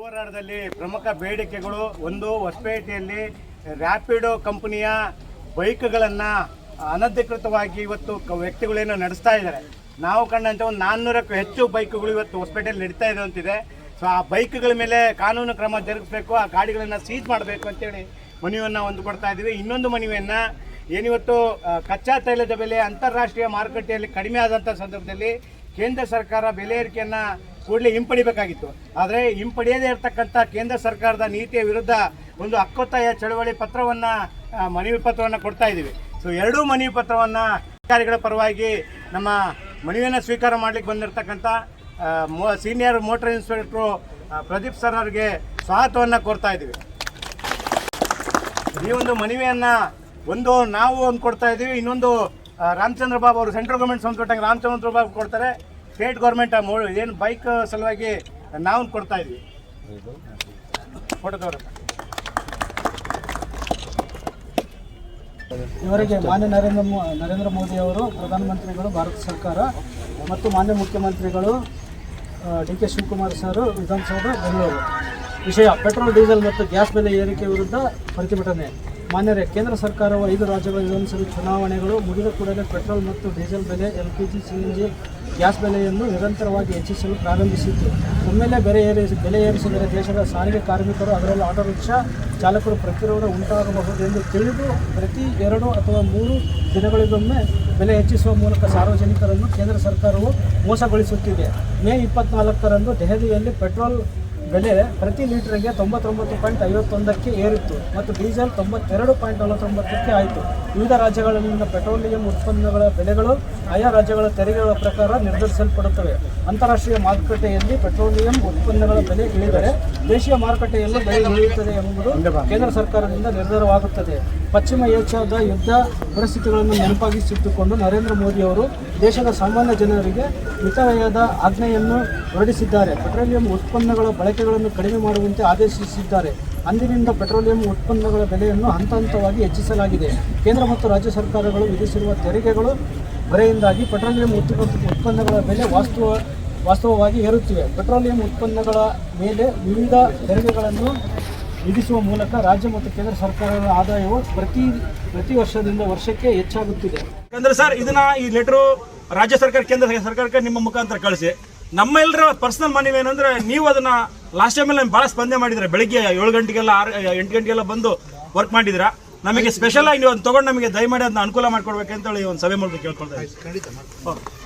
ಹೋರಾಟದಲ್ಲಿ ಪ್ರಮುಖ ಬೇಡಿಕೆಗಳು ಒಂದು, ಹೊಸಪೇಟೆಯಲ್ಲಿ ರ್ಯಾಪಿಡೋ ಕಂಪನಿಯ ಬೈಕ್ಗಳನ್ನು ಅನಧಿಕೃತವಾಗಿ ಇವತ್ತು ವ್ಯಕ್ತಿಗಳೇನು ನಡೆಸ್ತಾ ಇದ್ದಾರೆ. ನಾವು ಕಂಡಂತೆ ಒಂದು 400ಕ್ಕೂ ಹೆಚ್ಚು ಬೈಕ್ಗಳು ಇವತ್ತು ಹೊಸಪೇಟೆಯಲ್ಲಿ ನಡೀತಾ ಇದೆ ಅಂತಿದೆ. ಸೊ ಆ ಬೈಕ್ಗಳ ಮೇಲೆ ಕಾನೂನು ಕ್ರಮ ಜರುಗಿಸಬೇಕು, ಆ ಗಾಡಿಗಳನ್ನು ಸೀಜ್ ಮಾಡಬೇಕು ಅಂತೇಳಿ ಮನವಿಯನ್ನು ಹೊಂದಿಕೊಡ್ತಾ ಇದ್ದೀವಿ. ಇನ್ನೊಂದು ಮನವಿಯನ್ನು ಏನಿವತ್ತು ಕಚ್ಚಾ ತೈಲದ ಬೆಲೆ ಅಂತಾರಾಷ್ಟ್ರೀಯ ಮಾರುಕಟ್ಟೆಯಲ್ಲಿ ಕಡಿಮೆ ಆದಂಥ ಸಂದರ್ಭದಲ್ಲಿ ಕೇಂದ್ರ ಸರ್ಕಾರ ಬೆಲೆ ಏರಿಕೆಯನ್ನು ಕೂಡಲೇ ಹಿಂಪಡಿಬೇಕಾಗಿತ್ತು. ಆದರೆ ಹಿಂಪಡೆಯದೇ ಇರತಕ್ಕಂಥ ಕೇಂದ್ರ ಸರ್ಕಾರದ ನೀತಿಯ ವಿರುದ್ಧ ಒಂದು ಹಕ್ಕೊತ್ತಾಯ ಚಳವಳಿ ಪತ್ರವನ್ನು ಮನವಿ ಪತ್ರವನ್ನು ಕೊಡ್ತಾ ಇದ್ದೀವಿ. ಸೊ ಎರಡೂ ಮನವಿ ಪತ್ರವನ್ನು ಅಧಿಕಾರಿಗಳ ಪರವಾಗಿ ನಮ್ಮ ಮನವಿಯನ್ನು ಸ್ವೀಕಾರ ಮಾಡಲಿಕ್ಕೆ ಬಂದಿರತಕ್ಕಂಥ senior motor inspector Pradeep sir ಅವರಿಗೆ ಸ್ವಾಗತವನ್ನು ಕೋರ್ತಾ ಇದ್ದೀವಿ. ಈ ಒಂದು ಮನವಿಯನ್ನು ಒಂದು ನಾವು ಒಂದು ಕೊಡ್ತಾ ಇದ್ದೀವಿ, ಇನ್ನೊಂದು ರಾಮಚಂದ್ರ ಬಾಬು ಅವರು ಸೆಂಟ್ರಲ್ ಗೌರ್ಮೆಂಟ್ ಸಂಸ್ಥೆ ರಾಮಚಂದ್ರ ಬಾಬು ಕೊಡ್ತಾರೆ, ಸ್ಟೇಟ್ ಗೌರ್ಮೆಂಟ್ ಏನು ಬೈಕ್ ಸಲುವಾಗಿ ನಾವು ಕೊಡ್ತಾ ಇದ್ವಿ. ಇವರಿಗೆ ಮಾನ್ಯ ನರೇಂದ್ರ ಮೋದಿ ಅವರು ಪ್ರಧಾನಮಂತ್ರಿಗಳು, ಭಾರತ ಸರ್ಕಾರ ಮತ್ತು ಮಾನ್ಯ ಮುಖ್ಯಮಂತ್ರಿಗಳು ಡಿ.ಕೆ. ಶಿವಕುಮಾರ್ ಸರ್ ವಿಧಾನಸೌಧ ಬೆಂಗಳೂರು. ವಿಷಯ: ಪೆಟ್ರೋಲ್, ಡೀಸೆಲ್ ಮತ್ತು ಗ್ಯಾಸ್ ಬೆಲೆ ಏರಿಕೆ ವಿರುದ್ಧ ಪ್ರತಿಭಟನೆ. ಮಾನ್ಯರೇ, ಕೇಂದ್ರ ಸರ್ಕಾರವು 5 ರಾಜ್ಯಗಳ ವಿಧಾನಸಭೆ ಚುನಾವಣೆಗಳು ಮುಗಿದ ಕೂಡಲೇ ಪೆಟ್ರೋಲ್ ಮತ್ತು ಡೀಸೆಲ್ ಬೆಲೆ, LPG, CNG ಗ್ಯಾಸ್ ಬೆಲೆಯನ್ನು ನಿರಂತರವಾಗಿ ಹೆಚ್ಚಿಸಲು ಪ್ರಾರಂಭಿಸಿತ್ತು. ಒಮ್ಮೆಲೆ ಬೆಲೆ ಏರಿಸಿದರೆ ದೇಶದ ಸಾರಿಗೆ ಕಾರ್ಮಿಕರು, ಅದರಲ್ಲೂ ಆಟೋ ರಿಕ್ಷಾ ಚಾಲಕರು ಪ್ರತಿರೋಧ ಉಂಟಾಗಬಹುದೆಂದು ತಿಳಿದು ಪ್ರತಿ 2 ಅಥವಾ 3 ದಿನಗಳಿಗೊಮ್ಮೆ ಬೆಲೆ ಹೆಚ್ಚಿಸುವ ಮೂಲಕ ಸಾರ್ವಜನಿಕರನ್ನು ಕೇಂದ್ರ ಸರ್ಕಾರವು ಮೋಸಗೊಳಿಸುತ್ತಿದೆ. ಮೇ 24ರಂದು ದೆಹಲಿಯಲ್ಲಿ ಪೆಟ್ರೋಲ್ ಬೆಲೆ ಪ್ರತಿ ಲೀಟರ್ಗೆ 99.51ಕ್ಕೆ ಏರಿತ್ತು ಮತ್ತು ಡೀಸೆಲ್ 92.49ಕ್ಕೆ ಆಯಿತು. ವಿವಿಧ ರಾಜ್ಯಗಳಲ್ಲಿನ ಪೆಟ್ರೋಲಿಯಂ ಉತ್ಪನ್ನಗಳ ಬೆಲೆಗಳು ಆಯಾ ರಾಜ್ಯಗಳ ತೆರಿಗೆಗಳ ಪ್ರಕಾರ ನಿರ್ಧರಿಸಲ್ಪಡುತ್ತವೆ. ಅಂತಾರಾಷ್ಟ್ರೀಯ ಮಾರುಕಟ್ಟೆಯಲ್ಲಿ ಪೆಟ್ರೋಲಿಯಂ ಉತ್ಪನ್ನಗಳ ಬೆಲೆ ಇಳಿದರೆ ದೇಶೀಯ ಮಾರುಕಟ್ಟೆಯಲ್ಲೂ ಬೆಲೆ ಇಳಿಯುತ್ತದೆ ಎಂಬುದು ಕೇಂದ್ರ ಸರ್ಕಾರದಿಂದ ನಿರ್ಧಾರವಾಗುತ್ತದೆ. ಪಶ್ಚಿಮ ಏಷ್ಯಾದ ಯುದ್ಧ ಪರಿಸ್ಥಿತಿಗಳನ್ನು ನೆನಪಾಗಿಸಿಟ್ಟುಕೊಂಡು ನರೇಂದ್ರ ಮೋದಿಯವರು ದೇಶದ ಸಾಮಾನ್ಯ ಜನರಿಗೆ ಮಿತವ್ಯಯದ ಆಜ್ಞೆಯನ್ನು ಹೊರಡಿಸಿದ್ದಾರೆ. ಪೆಟ್ರೋಲಿಯಂ ಉತ್ಪನ್ನಗಳ ಬಳಕೆಗಳನ್ನು ಕಡಿಮೆ ಮಾಡುವಂತೆ ಆದೇಶಿಸಿದ್ದಾರೆ. ಅಂದಿನಿಂದ ಪೆಟ್ರೋಲಿಯಂ ಉತ್ಪನ್ನಗಳ ಬೆಲೆಯನ್ನು ಹಂತವಾಗಿ ಹೆಚ್ಚಿಸಲಾಗಿದೆ. ಕೇಂದ್ರ ಮತ್ತು ರಾಜ್ಯ ಸರ್ಕಾರಗಳು ವಿಧಿಸಿರುವ ತೆರಿಗೆಗಳು ಹೊರೆಯಿಂದಾಗಿ ಪೆಟ್ರೋಲಿಯಂ ಉತ್ಪನ್ನಗಳ ಬೆಲೆ ವಾಸ್ತವವಾಗಿ ಏರುತ್ತಿವೆ. ಪೆಟ್ರೋಲಿಯಂ ಉತ್ಪನ್ನಗಳ ಮೇಲೆ ವಿವಿಧ ತೆರಿಗೆಗಳನ್ನು ವಿಧಿಸುವ ಮೂಲಕ ರಾಜ್ಯ ಮತ್ತು ಕೇಂದ್ರ ಸರ್ಕಾರಗಳ ಆದಾಯವು ಪ್ರತಿ ವರ್ಷದಿಂದ ವರ್ಷಕ್ಕೆ ಹೆಚ್ಚಾಗುತ್ತಿದೆ. ಯಾಕಂದ್ರೆ ಸರ್, ಈ ಲೆಟರು ರಾಜ್ಯ ಸರ್ಕಾರ, ಕೇಂದ್ರ ಸರ್ಕಾರಕ್ಕೆ ನಿಮ್ಮ ಮುಖಾಂತರ ಕಳಿಸಿ. ನಮ್ಮೆಲ್ಲರ ಪರ್ಸನಲ್ ಮನವಿ ಏನಂದ್ರೆ, ನೀವು ಅದನ್ನ ಲಾಸ್ಟ್ ಟೈಮಲ್ಲಿ ಭಾಳ ಸ್ಪಂದನೆ ಮಾಡಿದ್ರೆ, ಬೆಳಿಗ್ಗೆ 7 ಗಂಟೆಗೆಲ್ಲ 8 ಗಂಟೆಗೆಲ್ಲ ಬಂದು ವರ್ಕ್ ಮಾಡಿದ್ದೀರಾ. ನಮಗೆ ಸ್ಪೆಷಲ್ ಆಗಿ ನೀವು ಅದನ್ನ ತೊಗೊಂಡು ನಮಗೆ ದಯಮಾಡಿ ಅದನ್ನ ಅನುಕೂಲ ಮಾಡಿಕೊಡ್ಬೇಕಂತೇಳಿ ಒಂದು ಸಭೆ ಮೂಲಕ ಕೇಳ್ಕೊಳ್ತಾ ಇದ್ದೀವಿ.